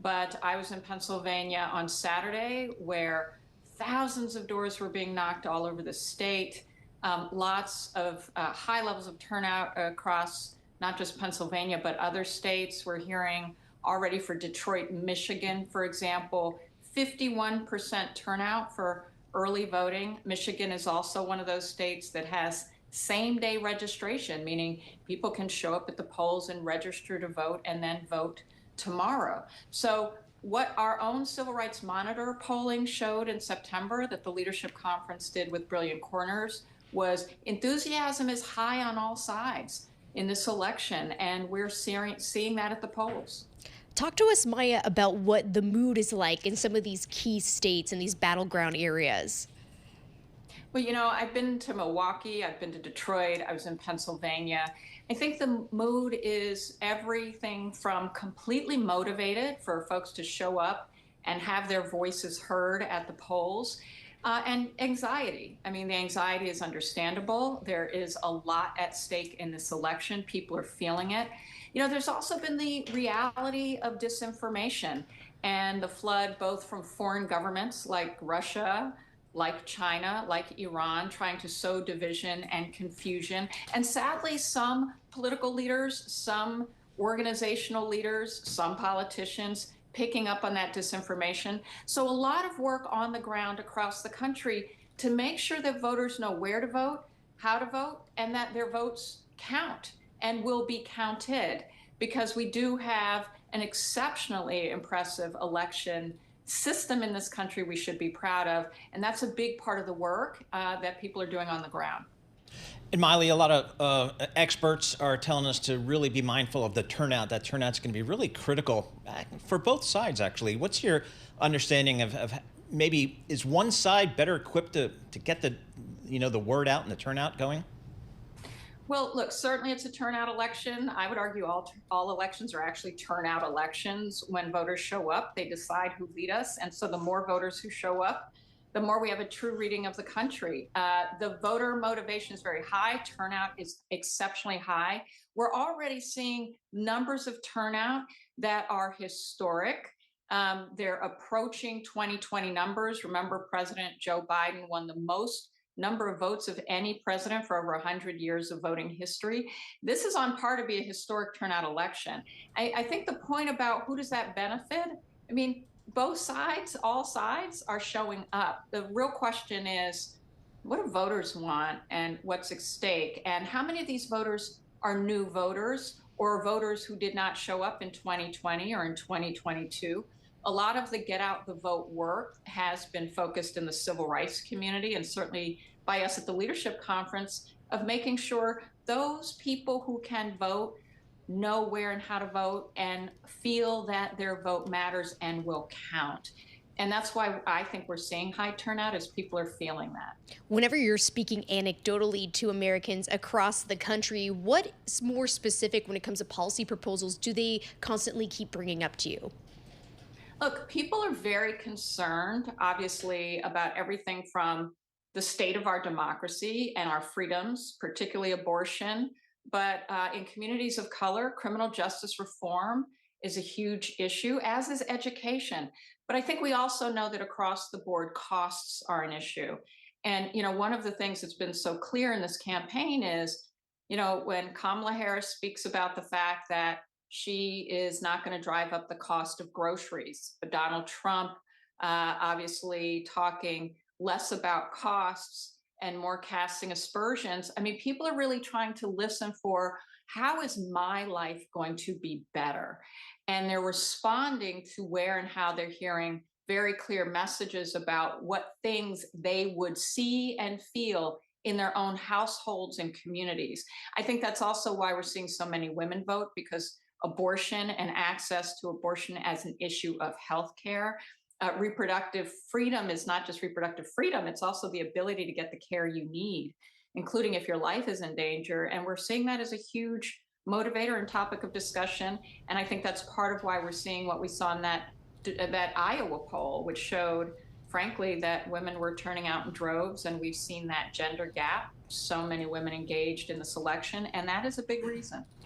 but I was in Pennsylvania on Saturday where thousands of doors were being knocked all over the state. Lots of high levels of turnout across not just Pennsylvania, but other states. We're hearing already for Detroit, Michigan, for example, 51% turnout for early voting. Michigan is also one of those states that has same day registration, meaning people can show up at the polls and register to vote and then vote tomorrow. So what our own Civil Rights Monitor polling showed in September that the Leadership Conference did with Brilliant Corners was enthusiasm is high on all sides in this election, and we're seeing that at the polls. Talk to us, Maya, about what the mood is like in some of these key states and these battleground areas. Well, I've been to Milwaukee, I've been to Detroit, I was in Pennsylvania. I think the mood is everything from completely motivated for folks to show up and have their voices heard at the polls, and anxiety. I mean, the anxiety is understandable. There is a lot at stake in this election. People are feeling it. There's also been the reality of disinformation and the flood, both from foreign governments like Russia, like China, like Iran, trying to sow division and confusion. And sadly, some political leaders, some organizational leaders, some politicians picking up on that disinformation. So a lot of work on the ground across the country to make sure that voters know where to vote, how to vote, and that their votes count and will be counted, because we do have an exceptionally impressive election system in this country we should be proud of. And that's a big part of the work that people are doing on the ground. And Miley, a lot of experts are telling us to really be mindful of the turnout. That turnout's going to be really critical for both sides, actually. What's your understanding of maybe is one side better equipped to get the word out and the turnout going? Well, look, certainly it's a turnout election. I would argue all elections are actually turnout elections. When voters show up, they decide who lead us. And so the more voters who show up, the more we have a true reading of the country. The voter motivation is very high. Turnout is exceptionally high. We're already seeing numbers of turnout that are historic. They're approaching 2020 numbers. Remember, President Joe Biden won the most number of votes of any president for over 100 years of voting history. This is on par to be a historic turnout election. I think the point about who does that benefit, I mean, both sides, all sides are showing up. The real question is, what do voters want and what's at stake? And how many of these voters are new voters or voters who did not show up in 2020 or in 2022? A lot of the get out the vote work has been focused in the civil rights community, and certainly by us at the Leadership Conference, of making sure those people who can vote know where and how to vote and feel that their vote matters and will count. And that's why I think we're seeing high turnout, as people are feeling that. Whenever you're speaking anecdotally to Americans across the country, what's more specific when it comes to policy proposals do they constantly keep bringing up to you? Look, people are very concerned, obviously, about everything from the state of our democracy and our freedoms, particularly abortion. But in communities of color, criminal justice reform is a huge issue, as is education. But I think we also know that across the board, costs are an issue. And, one of the things that's been so clear in this campaign is, when Kamala Harris speaks about the fact that she is not going to drive up the cost of groceries, but Donald Trump obviously talking less about costs and more casting aspersions. I mean, people are really trying to listen for, how is my life going to be better? And they're responding to where and how they're hearing very clear messages about what things they would see and feel in their own households and communities. I think that's also why we're seeing so many women vote, because abortion and access to abortion as an issue of healthcare. Reproductive freedom is not just reproductive freedom, it's also the ability to get the care you need, including if your life is in danger. And we're seeing that as a huge motivator and topic of discussion. And I think that's part of why we're seeing what we saw in that Iowa poll, which showed, frankly, that women were turning out in droves. And we've seen that gender gap, so many women engaged in this election. And that is a big reason.